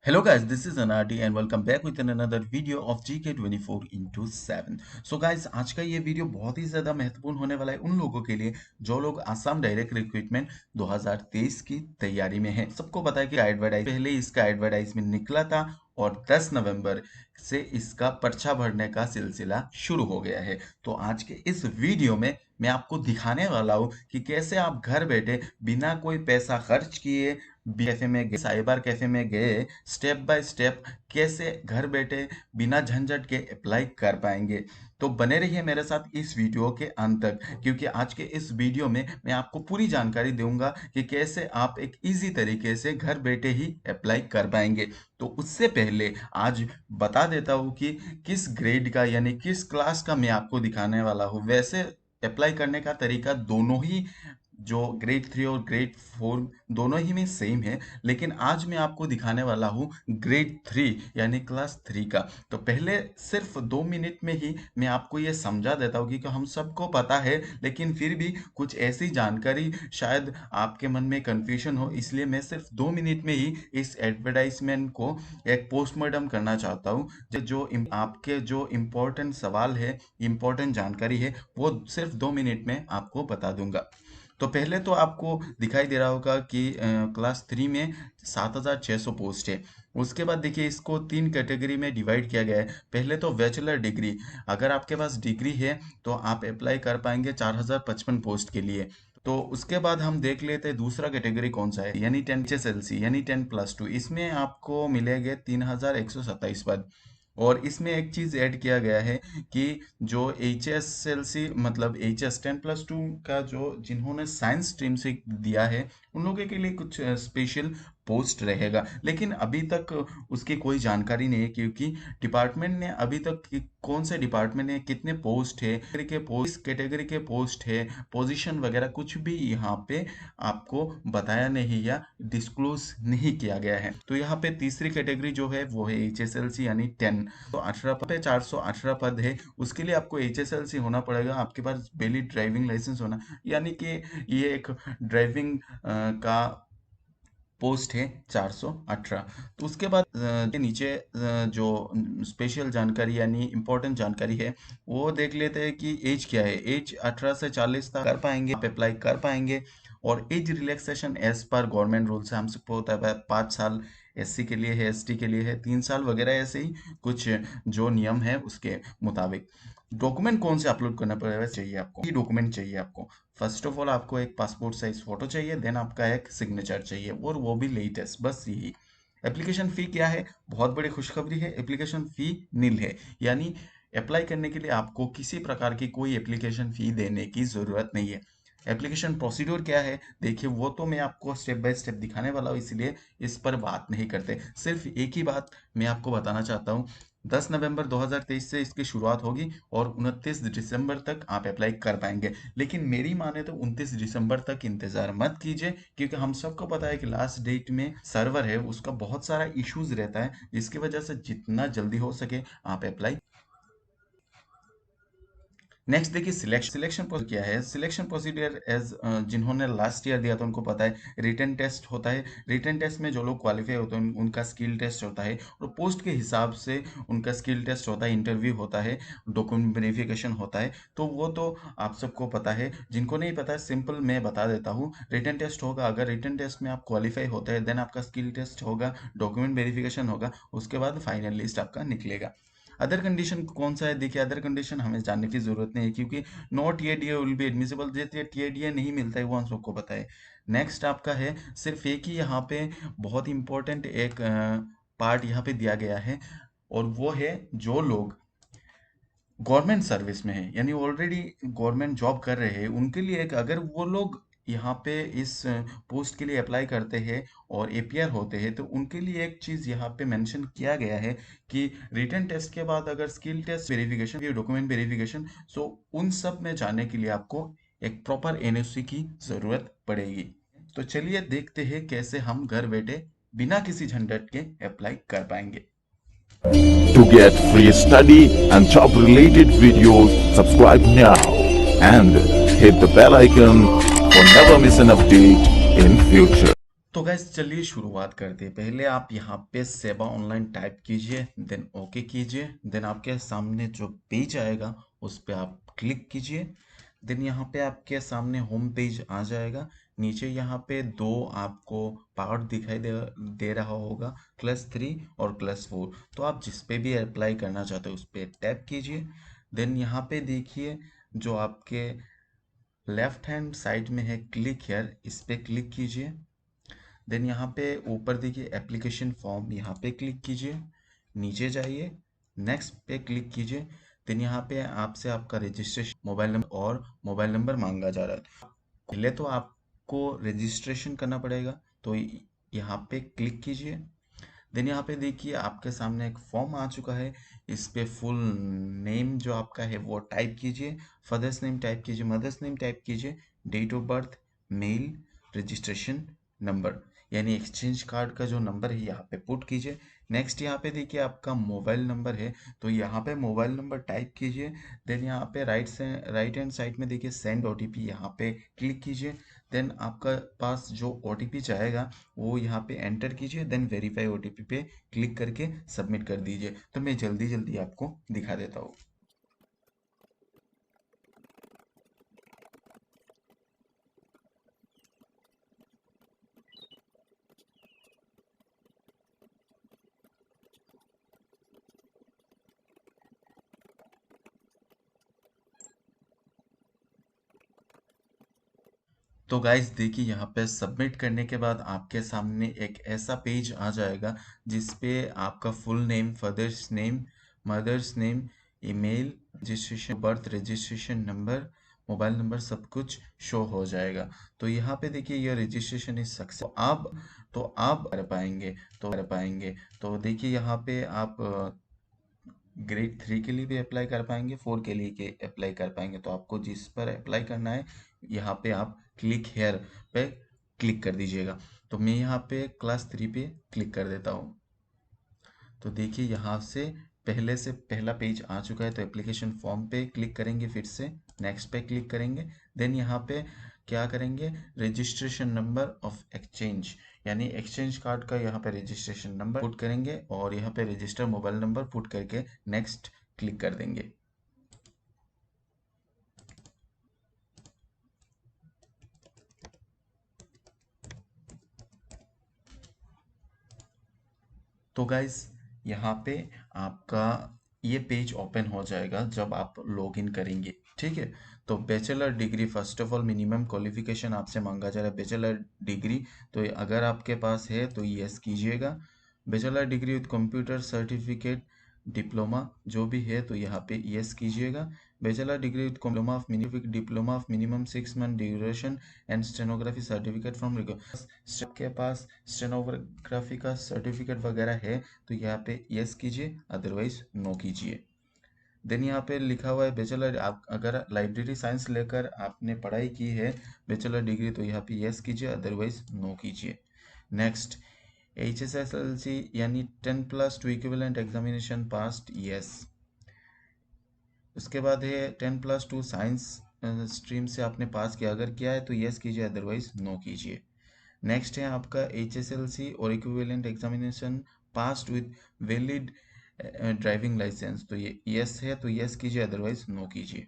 Hello guys, this is Anardi and welcome back with another video of GK24 into 7। So guys, आज का ये video बहुत ही ज़्यादा महत्वपूर्ण होने वाला है उन लोगों के लिए जो लोग आसाम डायरेक्ट रिक्रूटमेंट 2023 की तैयारी में हैं। सबको पता है कि पहले इसका एडवर्टाइजमेंट निकला था और 10 नवंबर से इसका पर्चा भरने का सिलसिला शुरू हो गया है। तो आज के इस वीडियो में मैं आपको दिखाने वाला हूँ कि कैसे आप घर बैठे बिना कोई पैसा खर्च किए कैफे में गए, साइबर कैफे में गए, स्टेप बाय स्टेप कैसे घर बैठे बिना झंझट के अप्लाई कर पाएंगे। तो बने रहिए मेरे साथ इस वीडियो के अंत तक, क्योंकि आज के इस वीडियो में मैं आपको पूरी जानकारी दूंगा कि कैसे आप एक इजी तरीके से घर बैठे ही अप्लाई कर पाएंगे। तो उससे पहले आज बता देता हूँ कि किस ग्रेड का यानी किस क्लास का मैं आपको दिखाने वाला हूँ। वैसे अप्लाई करने का तरीका दोनों ही जो ग्रेड 3 और ग्रेड 4 दोनों ही में सेम है, लेकिन आज मैं आपको दिखाने वाला हूँ ग्रेड 3 यानी क्लास 3 का। तो पहले सिर्फ 2 मिनट में ही मैं आपको ये समझा देता हूँ कि हम सबको पता है, लेकिन फिर भी कुछ ऐसी जानकारी शायद आपके मन में कंफ्यूजन हो, इसलिए मैं सिर्फ 2 मिनट में ही इस एडवर्टाइजमेंट को एक पोस्टमार्टम करना चाहता हूँ। आपके जो इम्पोर्टेंट सवाल है, इम्पोर्टेंट जानकारी है, वो सिर्फ 2 मिनट में आपको बता दूंगा। तो पहले तो आपको दिखाई दे रहा होगा कि क्लास 3 में 7600 पोस्ट है। उसके बाद देखिए इसको 3 कैटेगरी में डिवाइड किया गया है। पहले तो बैचलर डिग्री, अगर आपके पास डिग्री है तो आप अप्लाई कर पाएंगे 4055 पोस्ट के लिए। तो उसके बाद हम देख लेते हैं दूसरा कैटेगरी कौन सा है, यानी 10 HSLC यानी 10+2। इसमें आपको मिलेंगे 3127 पद। और इसमें एक चीज ऐड किया गया है कि जो HSLC मतलब HS 10+2 का जो जिन्होंने साइंस स्ट्रीम से दिया है उन लोगों के लिए कुछ स्पेशल पोस्ट रहेगा, लेकिन अभी तक उसकी कोई जानकारी नहीं है, क्योंकि डिपार्टमेंट ने अभी तक कौन से डिपार्टमेंट ने कितने पोस्ट है, किस कैटेगरी के पोस्ट है, पोजीशन वगैरह कुछ भी यहाँ पे आपको बताया नहीं या डिस्क्लोज नहीं किया गया है। तो यहाँ पे तीसरी कैटेगरी जो है वो है HSLC यानी 10। तो 18 पे 418 पद है, उसके लिए आपको HSLC होना पड़ेगा, आपके पास वैलिड ड्राइविंग लाइसेंस होना, यानी कि ये एक ड्राइविंग का पोस्ट है 418। तो उसके बाद के नीचे जो स्पेशल जानकारी यानी इम्पोर्टेंट जानकारी है वो देख लेते हैं कि एज क्या है। एज 18 से 40 तक कर पाएंगे, आप अप्लाई कर पाएंगे। और एज रिलैक्सेशन एज पर गवर्नमेंट रूल से हम सबको होता है 5 साल SC के लिए है, ST के लिए है 3 साल वगैरह, ऐसे ही कुछ जो नियम है उसके मुताबिक। डॉक्यूमेंट कौन से अपलोड करना पड़ेगा चाहिए आपको, ये डॉक्यूमेंट चाहिए आपको। फर्स्ट ऑफ ऑल आपको एक पासपोर्ट साइज फोटो चाहिए, देन आपका एक सिग्नेचर चाहिए और वो भी लेटेस्ट, बस यही। एप्लीकेशन फी क्या है, बहुत बड़ी खुशखबरी है, एप्लीकेशन फी नील है, यानी अप्लाई करने के लिए आपको किसी प्रकार की कोई एप्लीकेशन फी देने की जरूरत नहीं है। एप्लीकेशन प्रोसीड्योर क्या है देखिए, वो तो मैं आपको स्टेप बाय स्टेप दिखाने वाला हूँ, इसलिए इस पर बात नहीं करते। सिर्फ एक ही बात मैं आपको बताना चाहता हूँ, 10 नवंबर 2023 से इसकी शुरुआत होगी और 29 दिसंबर तक आप अप्लाई कर पाएंगे। लेकिन मेरी माने तो 29 दिसंबर तक इंतजार मत कीजिए, क्योंकि हम सबको पता है कि लास्ट डेट में सर्वर है उसका बहुत सारा इश्यूज रहता है, जिसकी वजह से जितना जल्दी हो सके आप अप्लाई। नेक्स्ट देखिए सिलेक्शन प्रोसीजर क्या है। सिलेक्शन प्रोसीजर एज जिन्होंने लास्ट ईयर दिया था उनको पता है, रिटन टेस्ट होता है। रिटन टेस्ट में जो लोग क्वालिफाई होते हैं उनका स्किल टेस्ट होता है और पोस्ट के हिसाब से उनका स्किल टेस्ट होता है, इंटरव्यू होता है, डॉक्यूमेंट वेरिफिकेशन होता है। तो वो तो आप सबको पता है, जिनको नहीं पता है सिंपल मैं बता देता हूँ। रिटन टेस्ट होगा, अगर रिटन टेस्ट में आप क्वालिफाई होते हैं देन आपका स्किल टेस्ट होगा, डॉक्यूमेंट वेरिफिकेशन होगा, उसके बाद फाइनल लिस्ट आपका निकलेगा। अदर कंडीशन कौन सा है देखिए, अदर कंडीशन हमें जानने की जरूरत नहीं है, क्योंकि no TADA will be admissible, TADA नहीं मिलता है वो हम सबको पता है। नेक्स्ट आपका है सिर्फ एक ही यहाँ पे बहुत इंपॉर्टेंट एक पार्ट यहाँ पे दिया गया है, और वो है जो लोग गवर्नमेंट सर्विस में है यानी ऑलरेडी गवर्नमेंट जॉब कर रहे हैं उनके लिए एक, अगर वो लोग यहाँ पे इस पोस्ट के लिए अप्लाई करते हैं और APR होते हैं तो उनके लिए एक चीज यहाँ पे मेंशन किया गया है कि रिटन टेस्ट के बाद अगर skill test verification, document verification, so उन सब में जाने के लिए आपको एक प्रॉपर NOC की जरूरत पड़ेगी। तो चलिए देखते हैं कैसे हम घर बैठे बिना किसी झंझट के अप्लाई कर पाएंगे। To get free study and job related videos, subscribe now and hit the bell icon for never miss an update in future. तो गैस चलिए शुरुआत करते हैं। पहले आप यहाँ पे सेवा ऑनलाइन टाइप कीजिए, देन ओके कीजिए। देन आपके सामने जो पेज आएगा उस पे आप क्लिक कीजिए। देन यहाँ पे आपके सामने होम पेज आ जाएगा। नीचे यहाँ पे दो आपको पार्ट दिखाई दे रहा होगा, क्लास 3 और क्लास 4। तो आप जिस पे भी अप्लाई करना चाहते हो उस पे टैप कीजिए। देन यहाँ पे देखिए जो आपके लेफ्ट हैंड साइड में है क्लिक हियर, इस पे क्लिक कीजिए। देन यहाँ पे ऊपर देखिए एप्लीकेशन फॉर्म, यहाँ पे क्लिक कीजिए। नीचे जाइए, नेक्स्ट पे क्लिक कीजिए। देन यहाँ पे आपसे आपका रजिस्ट्रेशन मोबाइल नंबर और मोबाइल नंबर मांगा जा रहा है। पहले तो आपको रजिस्ट्रेशन करना पड़ेगा, तो यहाँ पे क्लिक कीजिए। देन यहाँ पे देखिए आपके सामने एक फॉर्म आ चुका है। इस पे फुल नेम जो आपका है वो टाइप कीजिए, फादर्स नेम टाइप कीजिए, मदर्स नेम टाइप कीजिए, date of birth, mail, registration number यानी एक्सचेंज कार्ड का जो नंबर है यहाँ पे पुट कीजिए। नेक्स्ट यहाँ पे देखिए आपका मोबाइल नंबर है, तो यहाँ पे मोबाइल नंबर टाइप कीजिए। देन यहाँ पे राइट हैंड साइड में देखिए सेंड ओटीपी, यहाँ पे क्लिक कीजिए। देन आपका पास जो ओटीपी जाएगा वो यहाँ पे एंटर कीजिए। देन वेरीफाई ओटीपी पे क्लिक करके सबमिट कर दीजिए। तो मैं जल्दी जल्दी आपको दिखा देता हूँ। तो गाइस देखिए यहाँ पे सबमिट करने के बाद आपके सामने एक ऐसा पेज आ जाएगा जिस पे आपका full name, father's name, mother's name, email, registration, birth, registration number, mobile number सब कुछ शो हो जाएगा। तो यहाँ पे देखिए ये रजिस्ट्रेशन इज सक्सेस। तो आप कर पाएंगे। तो देखिए यहाँ पे आप ग्रेड 3 के लिए भी अप्लाई कर पाएंगे, 4 के लिए के अप्लाई कर पाएंगे। तो आपको जिस पर अप्लाई करना है यहाँ पे आप क्लिक हेयर पे क्लिक कर दीजिएगा। तो मैं यहाँ पे क्लास 3 पे क्लिक कर देता हूँ। तो देखिए यहाँ से पहला पेज आ चुका है। तो एप्लीकेशन फॉर्म पे क्लिक करेंगे, फिर से नेक्स्ट पे क्लिक करेंगे। देन यहाँ पे क्या करेंगे, रजिस्ट्रेशन नंबर ऑफ एक्सचेंज यानी एक्सचेंज कार्ड का यहाँ पे रजिस्ट्रेशन नंबर पुट करेंगे और यहाँ पे रजिस्टर मोबाइल नंबर पुट करके नेक्स्ट क्लिक कर देंगे। तो गाइस यहाँ पे आपका ये पेज ओपन हो जाएगा जब आप लॉगिन करेंगे, ठीक है। तो bachelor degree, first of all minimum qualification आपसे मांगा जा रहा है बैचलर डिग्री। तो अगर आपके पास है तो यस कीजिएगा। Bachelor degree with computer certificate, diploma जो भी है तो यहाँ पे यस कीजिएगा। Bachelor degree with diploma of minimum 6 month duration and stenography certificate from के पास स्टेनोग्राफी का सर्टिफिकेट वगैरह है तो यहाँ पे यस कीजिए, अदरवाइज नो कीजिए। देन यहाँ पे लिखा हुआ है बैचलर, आप अगर लाइब्रेरी साइंस लेकर आपने पढ़ाई की है बैचलर डिग्री तो यहाँ पे यस कीजिए, अदरवाइज नो कीजिए। नेक्स्ट HSSLC यानी 10+2 इक्विवेलेंट एग्जामिनेशन पास्ट, यस। उसके बाद है 10+2 साइंस स्ट्रीम से आपने पास किया, अगर किया है तो यस कीजिए, अदरवाइज नो कीजिए। नेक्स्ट है आपका HSLC और equivalent examination passed with valid driving licence, तो ये यस है तो यस कीजिए, अदरवाइज नो कीजिए।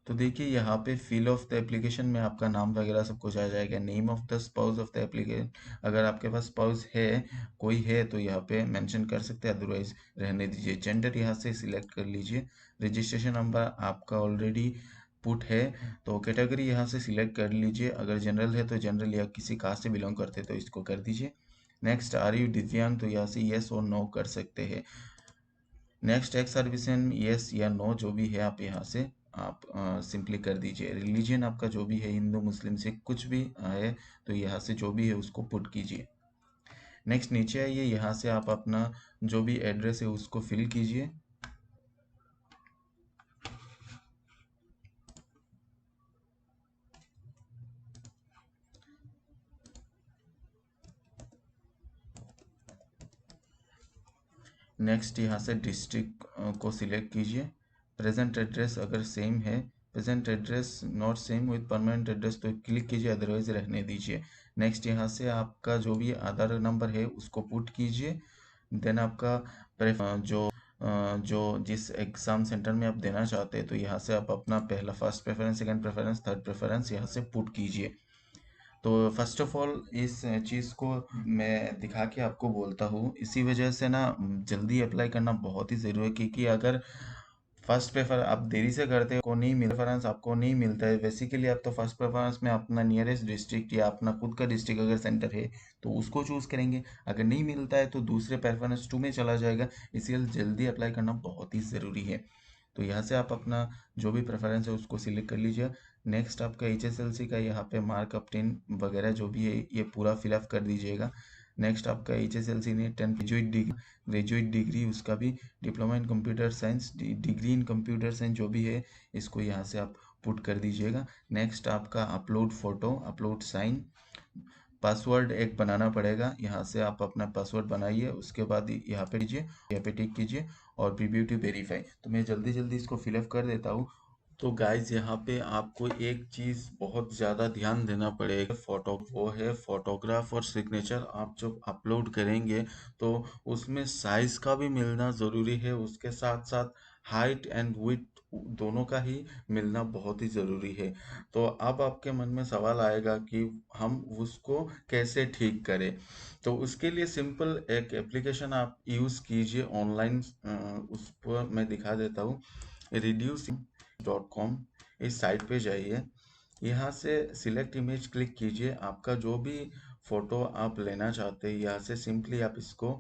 तो देखिए यहाँ पे फिल ऑफ द एप्लीकेशन में आपका नाम वगैरह सब कुछ आ जाएगा। Name of the spouse of the application, अगर आपके पास स्पाउस है, कोई है तो यहाँ पे मेंशन कर सकते हैं, अदरवाइज रहने दीजिए। जेंडर यहाँ से सिलेक्ट कर लीजिए। रजिस्ट्रेशन नंबर आपका ऑलरेडी पुट है तो कैटेगरी यहाँ से सिलेक्ट कर लीजिए, अगर जनरल है तो जनरल या किसी कास्ट से बिलोंग करते हैं तो इसको कर दीजिए। नेक्स्ट आर यू दिव्यांग, तो यहाँ से यस और नो कर सकते हैं। नेक्स्ट एक्स सर्विसमैन, यस या नो जो भी है आप यहाँ से आप सिंपली कर दीजिए। रिलीजन आपका जो भी है, हिंदू मुस्लिम सिख कुछ भी है तो यहाँ से जो भी है उसको पुट कीजिए। नेक्स्ट नीचे आइए, यहाँ से आप अपना जो भी एड्रेस है उसको फिल कीजिए। नेक्स्ट यहाँ से डिस्ट्रिक्ट को सिलेक्ट कीजिए। प्रेजेंट एड्रेस अगर सेम है present address not same with permanent address तो क्लिक कीजिए, अदरवाइज रहने दीजिए। नेक्स्ट यहाँ से आपका जो भी आधार नंबर है उसको पुट कीजिए। देन आपका जो जिस एग्ज़ाम सेंटर में आप देना चाहते हैं तो यहाँ से आप अपना पहला first preference, second preference, third preference यहाँ से पुट कीजिए। तो फर्स्ट ऑफ ऑल इस चीज़ को मैं दिखा के आपको बोलता हूँ, इसी वजह से ना जल्दी अप्लाई करना बहुत ही ज़रूरी है, क्योंकि अगर फर्स्ट प्रेफर आप देरी से करते हो को नहीं मिल प्रेफरेंस आपको नहीं मिलता है। बेसिकली आप तो फर्स्ट प्रेफरेंस में अपना नियरेस्ट डिस्ट्रिक्ट या अपना खुद का डिस्ट्रिक्ट अगर सेंटर है तो उसको चूज़ करेंगे। अगर नहीं मिलता है तो दूसरे प्रेफरेंस 2 में चला जाएगा। इसलिए जल्दी अप्लाई करना बहुत ही ज़रूरी है। तो यहाँ से आप अपना जो भी प्रेफरेंस है उसको सिलेक्ट कर लीजिए। नेक्स्ट आपका HSLC का यहाँ पे मार्क अप 10 वगैरह जो भी है ये पूरा फिलअप कर दीजिएगा। नेक्स्ट आपका HSLC ने 10 ग्रेजुएट डिग्री उसका भी, diploma in computer science, degree in computer science जो भी है इसको यहाँ से आप पुट कर दीजिएगा। नेक्स्ट आपका upload photo, upload sign, password एक बनाना पड़ेगा। यहाँ से आप अपना पासवर्ड बनाइए, उसके बाद यहाँ पे कीजिए, यहाँ पे टिक कीजिए और प्रीव्यू टू वेरीफाई। तो मैं जल्दी जल्दी इसको फिलअप कर देता हूँ। तो गाइज यहाँ पे आपको एक चीज़ बहुत ज़्यादा ध्यान देना पड़ेगा, फोटो वो है फोटोग्राफ और सिग्नेचर आप जब अपलोड करेंगे तो उसमें साइज का भी मिलना ज़रूरी है, उसके साथ साथ हाइट एंड विड्थ दोनों का ही मिलना बहुत ही ज़रूरी है। तो अब आपके मन में सवाल आएगा कि हम उसको कैसे ठीक करें। तो उसके लिए सिंपल एक एप्लीकेशन आप यूज़ कीजिए ऑनलाइन, उस पर मैं दिखा देता हूँ। reduce.com इस साइट पे जाइए, यहाँ से सिलेक्ट इमेज क्लिक कीजिए। आपका जो भी फोटो आप लेना चाहते हैं यहाँ से सिंपली आप इसको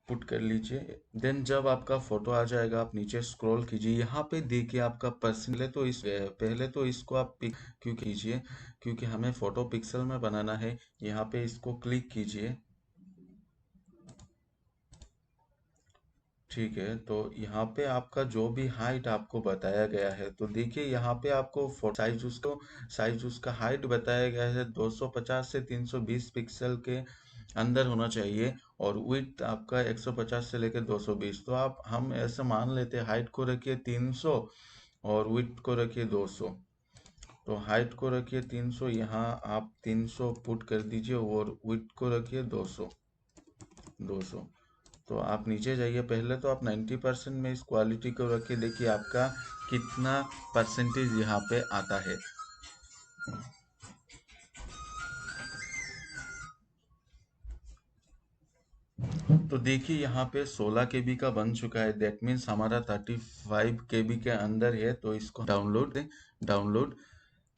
पुट कर लीजिए। देन जब आपका फोटो आ जाएगा आप नीचे स्क्रॉल कीजिए, यहाँ पे देखिए आपका पर्सन पहले तो इसको आप पिक क्यों कीजिए, क्योंकि हमें फोटो पिक्सल में बनाना है। यहाँ पे इसको क्लिक कीजिए, ठीक है। तो यहाँ पे आपका जो भी हाइट आपको बताया गया है तो देखिए यहाँ पे आपको साइज उसका हाइट बताया गया है 250 से 320 पिक्सल के अंदर होना चाहिए, और विड्थ आपका 150 से लेकर 220। तो आप हम ऐसे मान लेते हैं हाइट को रखिए 300 और विड्थ को रखिए 200। तो हाइट को रखिए 300, यहाँ आप 300 पुट कर दीजिए और विड्थ को रखिए 200। तो आप नीचे जाइए, पहले तो आप 90% में इस क्वालिटी को रखिए, देखिए आपका कितना परसेंटेज यहाँ पे आता है। तो देखिए यहाँ पे 16 KB का बन चुका है, दैट मीन्स हमारा 35 KB के अंदर है। तो इसको डाउनलोड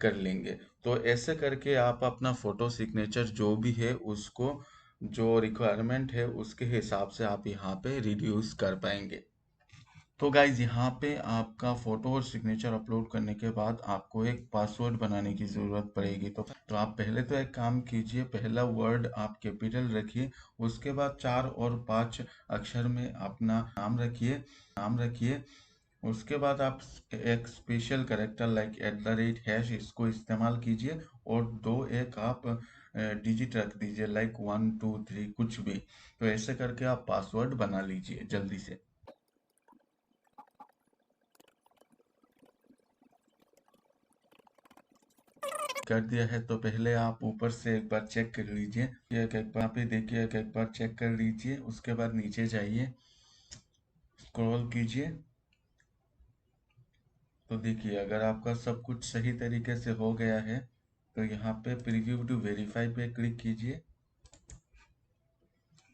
कर लेंगे। तो ऐसे करके आप अपना फोटो सिग्नेचर जो भी है उसको जो रिक्वायरमेंट है उसके हिसाब से आप यहाँ पे रिड्यूस कर पाएंगे। तो गाइज यहाँ पे आपका फोटो और सिग्नेचर अपलोड करने के बाद आपको एक पासवर्ड बनाने की ज़रूरत पड़ेगी। तो आप पहले तो एक काम कीजिए, पहला वर्ड आप कैपिटल रखिए, उसके बाद 4 और 5 अक्षर में अपना नाम रखिए। उसके बाद आप एक स्पेशल कैरेक्टर लाइक @ इसको इस्तेमाल कीजिए, और दो एक आप डिजिट रख दीजिए लाइक 1 2 3 कुछ भी। तो ऐसे करके आप पासवर्ड बना लीजिए जल्दी से। कर दिया है तो पहले आप ऊपर से एक बार चेक कर लीजिए, एक एक बार पे देखिए, एक बार चेक कर लीजिए। उसके बाद नीचे जाइए, स्क्रॉल कीजिए। तो देखिए अगर आपका सब कुछ सही तरीके से हो गया है तो यहाँ पे प्रीव्यू टू वेरीफाई पे क्लिक कीजिए।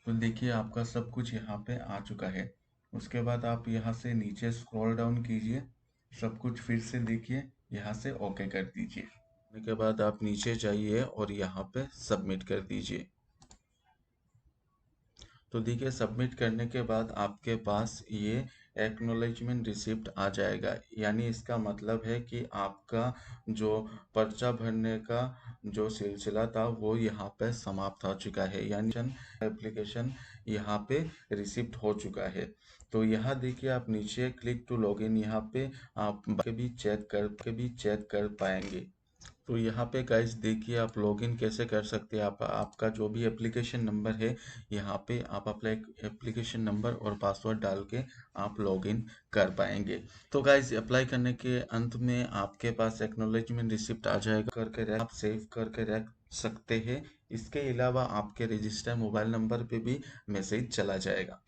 तो देखिए आपका सब कुछ यहाँ पे आ चुका है। उसके बाद आप यहाँ से नीचे स्क्रॉल डाउन कीजिए, सब कुछ फिर से देखिए, यहाँ से ओके कर दीजिए। उसके बाद आप नीचे जाइए और यहाँ पे सबमिट कर दीजिए। तो देखिए सबमिट करने के बाद आपके पास ये एक्नॉलेजमेंट रिसिप्ट आ जाएगा, यानी इसका मतलब है कि आपका जो पर्चा भरने का जो सिलसिला था वो यहाँ पे समाप्त हो चुका है, यानी एप्लीकेशन यहाँ पे रिसिप्ट हो चुका है। तो यहाँ देखिए आप नीचे क्लिक टू लॉगिन, यहाँ पे आप के भी चेक कर पाएंगे। तो यहाँ पे गाइस देखिए आप लॉगिन कैसे कर सकते हैं। आप आपका जो भी एप्लीकेशन नंबर है, यहाँ पे आप अपना एक एप्लीकेशन नंबर और पासवर्ड डाल के आप लॉगिन कर पाएंगे। तो गाइस अप्लाई करने के अंत में आपके पास एक्नॉलेजमेंट रिसिप्ट आ जाएगा, आप सेव करके रख सकते हैं। इसके अलावा आपके रजिस्टर मोबाइल नंबर पे भी मैसेज चला जाएगा।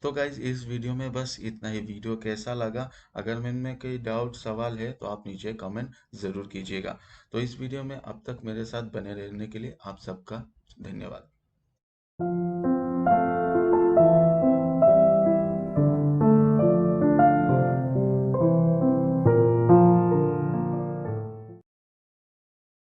तो गाइज इस वीडियो में बस इतना ही। वीडियो कैसा लगा, अगर मन में कोई डाउट सवाल है तो आप नीचे कमेंट ज़रूर कीजिएगा। तो इस वीडियो में अब तक मेरे साथ बने रहने के लिए आप सबका धन्यवाद।